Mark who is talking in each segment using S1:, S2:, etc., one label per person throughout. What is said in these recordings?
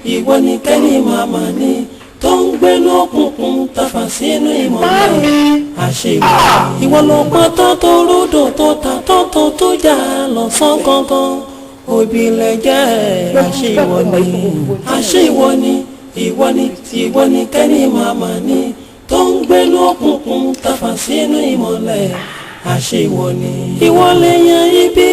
S1: ìwọ ni kẹ́ni màmá ni tó ń gbé lókùnkùn tàfà sínú ìmọ́lẹ̀ àṣewọ̀ ìwọ ló pọ́n tó ròdò tó ta tó jà lọ́sàn gangan òbílẹ̀ jẹ́ àṣewọ̀ ni ìwọ ni kẹ́ni màmá ni tó ń gbé lókùnkùn tàfà sínú ìmọ́lẹ̀ àṣewọ̀ ni ìwọ lè yan ibi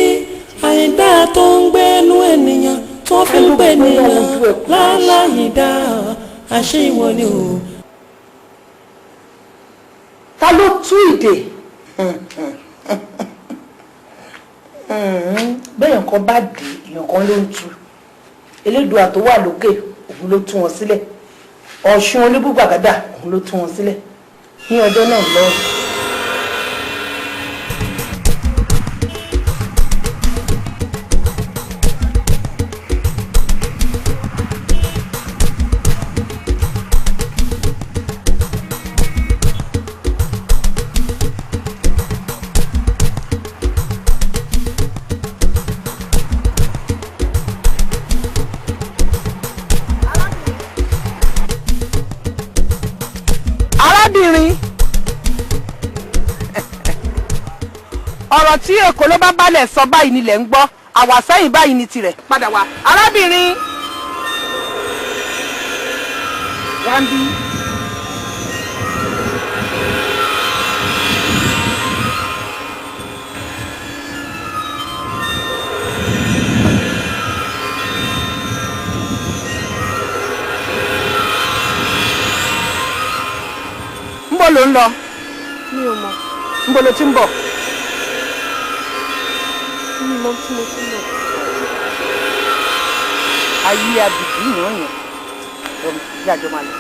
S1: àìdá tó ń gbénú ènìyàn tó fi ń pè nìyàn láláyé dá àṣewọ̀ ni o.
S2: Ta ló tú ìdè? Bẹ́ẹ̀ nǹkan bá dé èèyàn kan ló ń tú. Elédùà tó wà lókè òun ló tú wọn sílẹ̀. Ọ̀ṣun olúbùgbàgàdà òun ló tú wọn sílẹ̀ ní ọjọ́ náà lọ́wọ́.
S3: ọ̀rọ̀ tí èkó ló bá balẹ̀ sọ báyìí nílẹ̀ ń gbọ́ àwàsẹ́yìn báyìí ní tirẹ̀ padà wá arábìnrin wambi. ń bọ̀ ló ń lọ.
S4: mi ò mọ̀.
S3: ń bọ̀ ló ti ń bọ̀.
S4: Mo tí mo ti lọ.
S3: Ayé abìdí yàn yàn lọ́mọ yájọ́ máa lọ.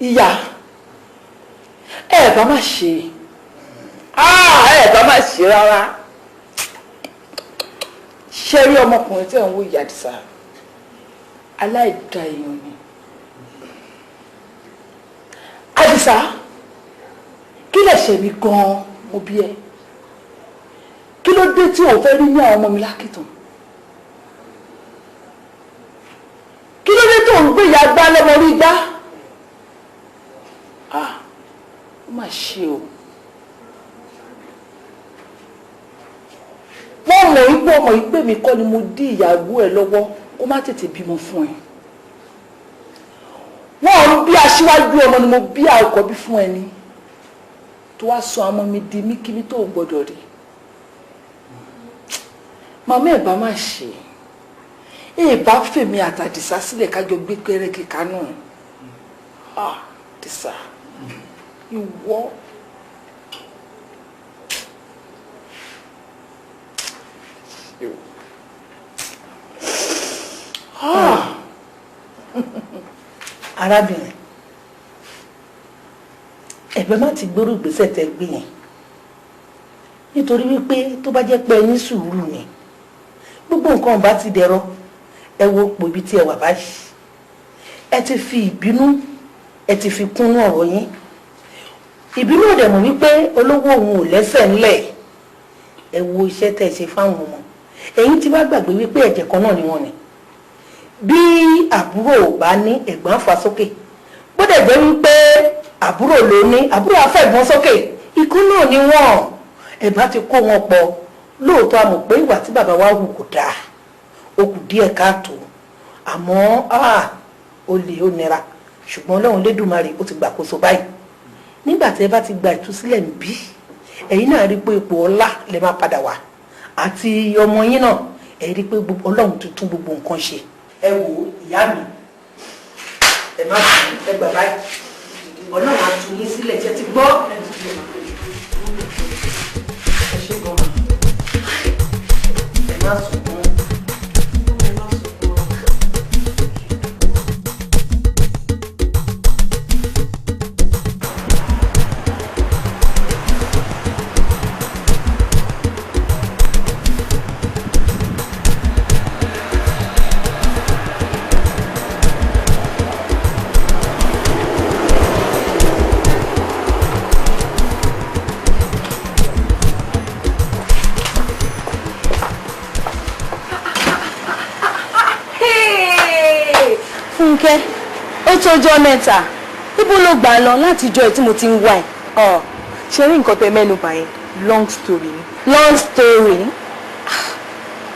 S2: Ìyá ẹ bá má ṣe rárá ṣe rí ọmọkùnrin tí ẹ̀ ń wò ìyá Adisa aláìda èèyàn ni. Adisa kí lè ṣe mí gan-an mo bí ẹ kí ló dé tí òun fẹ́ rí ní àwọn ọmọ mi lákìtàn kí ló dé tó ń gbé ìyá gbá lọ́mọ orí gbá. Ó mà ṣe o. Wọ́n mọ̀ ìpè mi kọ́ ni mo dí ìyàwó ẹ lọ́wọ́ kó má tètè bímọ fún ẹ. Wọ́n ń bí aṣíwájú ọmọ ni mo bí àkọ́bí fún ẹ ni. Tó wá sọ ọmọ mi di míkímí tó gbọ́dọ̀ rí. Màmá ẹ̀ bá má ṣe. Bá fèmí àtàdìsá sílẹ̀ kájọ gbé pẹ́rẹ́kì kánú. Adisa. Ìwọ arábìnrin ẹ̀bẹ̀ má ti gbóró ìgbésẹ̀ tẹ́ gbé yẹn nítorí wípé tó bá jẹ́ pé ẹ̀yin sùúrù ni gbogbo nǹkan bá ti dẹ̀rọ ẹ wo pò ibi tí ẹ wà báyìí ẹ ti fi ìbínú ẹ ti fi kúnnú ọ̀rọ̀ yín ìbínú òdẹ̀ mọ̀ wípé olówó òun ò lẹ́sẹ̀ ńlẹ̀ ẹ wo iṣẹ́ tẹ́ ṣe fáwọn ọmọ ẹ̀yin ti wá gbàgbé wípé ẹ̀jẹ̀ kan náà ni wọ́n ní bí àbúrò bá ní ẹ̀gbọ́n fà sókè gbọ́dọ̀ jẹ́ wípé àbúrò ló ní àbúrò afẹ́gbọ́n sókè ikú náà ni wọ́n ẹ̀bá ti kó wọn pọ̀ lóòótọ́ a mọ̀ pé ìwà tí bàbá wa hù kò dáa ó kù díẹ̀ káàtó àmọ́ ó lè ó nira ṣùgbọ́n Ọlọ́run lédùmarè ó ti gbàkóso báyìí nígbà tí ẹ bá ti gba ìtúsílẹ̀ níbí ẹ̀yin náà rí pé ipò ọlá lè máa padà wá àti ọmọ yín náà ẹ rí pé Ọlọ́run ti tún gbogbo nǹkan ṣe. ẹ wo ìyá mi ẹ má tún ẹ gbà báyìí Ọlọ́run á tún yín sílẹ̀ jẹ́ ti gbọ́. ẹ ṣe gan-an ẹ má sùn.
S5: Fúnkẹ́, ó tọ́jọ́ mẹ́ta. Ibo ló gbà lọ láti jọ ẹ̀ tí mo ti ń wá ẹ̀.
S4: Ṣé rí nǹkan tẹ mẹ́nu bà yẹn? Long story ni.
S5: Long story.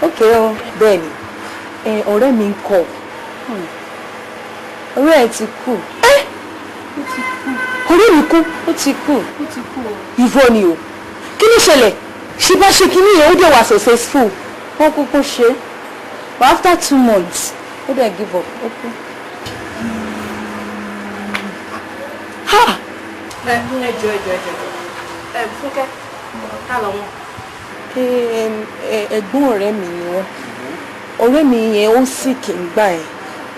S5: Okay o.
S4: Bẹ́ẹ̀ ni, ọ̀rẹ́ mi ń kọ̀.
S5: Ọ̀rẹ́ ẹ̀ ti kú. Ọ̀rẹ́ mi kú. Ó ti kú.
S4: Ìwọ ni o. Kí ló ṣẹlẹ̀? Ṣé bá ṣe kíní yẹn ó dẹ̀ wà successful?
S5: Wọ́n kúkú ṣe. But after 2 months, ó dẹ̀ give up. Ó kú.
S3: Ẹjọ́. Fúnkẹ́, ká lọ wọn.
S4: Ẹ̀gbọ́n ọ̀rẹ́ mi ni wọ́n. Ọ̀rẹ́ mi yẹn ó sick nígbà yẹn.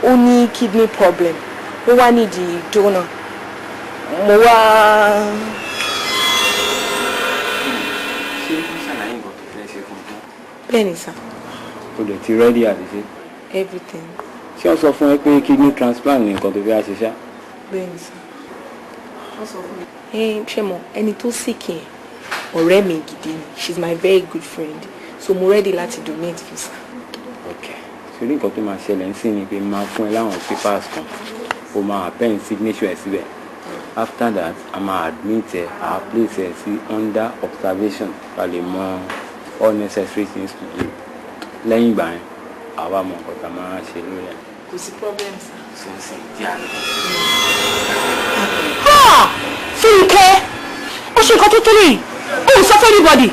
S4: Ó ní kidney problem. Ó wá nídìí donor. Mo wá.
S6: Ṣé ó ṣàlàyé nǹkan tó fẹ́ ṣe fún un?
S4: Bẹ́ẹ̀ni sà.
S6: O lè ti rẹ́dí àti ṣe.
S4: Everything.
S6: Ṣé wọ́n sọ fún ẹ pé kidney transplant ní nǹkan tó fẹ́ ṣe ṣá?
S4: Bẹ́ẹ̀ni sà. Wọ́n sọ fún mi. Ṣé mo ẹni tó sick yẹn ọ̀rẹ́ mi gidi ni. She's my very good friend. So mo ready láti donate fún sà.
S6: Ok. Ṣorí nǹkan tó máa ṣẹlẹ̀ ń sìn ni pé máa fún ẹ láwọn papers kan. O máa append signature ẹ síbẹ̀. After that, a máa admit ẹ, a place ẹ sí under observation. A lè mọ all necessary things to do. Lẹ́yìn ìgbà yẹn, àwa mọ nǹkan tá a máa ṣe lórí ẹ̀.
S4: Kò sí problem sà.
S6: Sọ́nsìn díà lọ.
S4: Fúnkẹ́, ó ṣe nǹkan tó tó lè. Ó sọ fún anybody.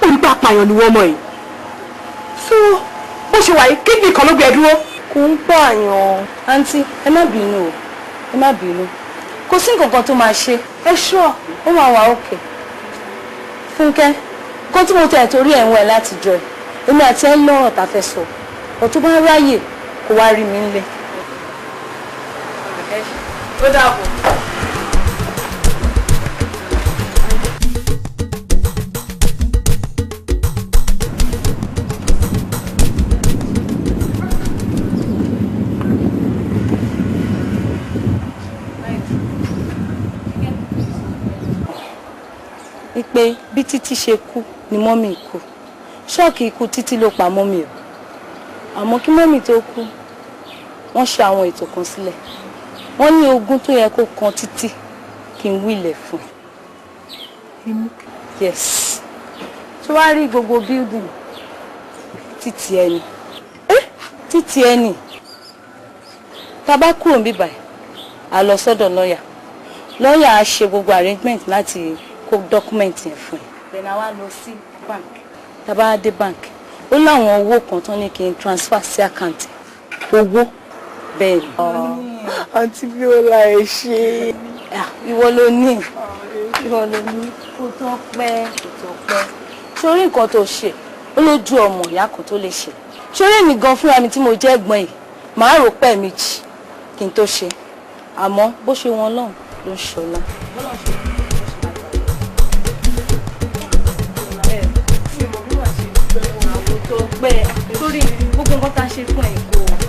S4: Ó ní pé apààyàn ni wọ́n mọ̀ yìí. So bó ṣe wà yìí kíndìn kan ló gbé dúró.
S5: Kò ń pààyàn. Àǹtí, ẹ má bínú o. Ẹ má bínú. Kò sí nǹkan kan tó máa ṣe. Ẹ ṣọ́ ó máa wà òkè. Fúnkẹ́, kó tí mo tẹ̀ torí ẹ̀ ń wẹ̀ láti jọ ẹ̀. Èmi àti ẹ̀ ń lọ́rọ̀ tá a fẹ́ sọ. Ọ̀tún bá ráyè kó wá rí mi ńlẹ̀.
S3: Ó dàbọ̀.
S5: Wípé bí Títí ṣe kú ni mọ́mì kú. Ṣọ́ọ̀kì ikú Títí ló pa mọ́mì o. Àmọ́ kí mọ́mì tó kú, wọ́n ṣe àwọn ètò kan sílẹ̀. Wọ́n ní ogún tó yẹ kó kan Títí kí n wílẹ̀ fún. Yes. Tó wá rí gbogbo building Títí ẹni. Títí ẹni. Tá bá kúrò níbí báyìí, a lọ sọ́dọ̀ lọ́ọ̀yà. Lọ́ọ̀yà á ṣe gbogbo arrangement láti kó document yẹn fún ẹ. Then a wá lọ sí bank. Tá bá dé bank, ó láwọn owó kan tán ní kí n transfer sí account. Owó bẹ́ẹ̀ ni.
S4: Àǹtí Bíọ́lá ẹ ṣe.
S5: Ìwọ ló ní. Ìwọ ló ní. Kò tó pẹ́. Sórí nǹkan tó ṣe, ó lójú ọmọ ìyá kan tó lè ṣe. Sórí èmi gan fúnra mi tí mo jẹ́ ẹ̀gbọ́n yìí, màá rò pẹ́ méjì kí n tó ṣe. Àmọ́ bó ṣe wọn lọ́hùn ló ń ṣọlá. Sórí gbogbo nǹkan tá a ṣe fún ẹ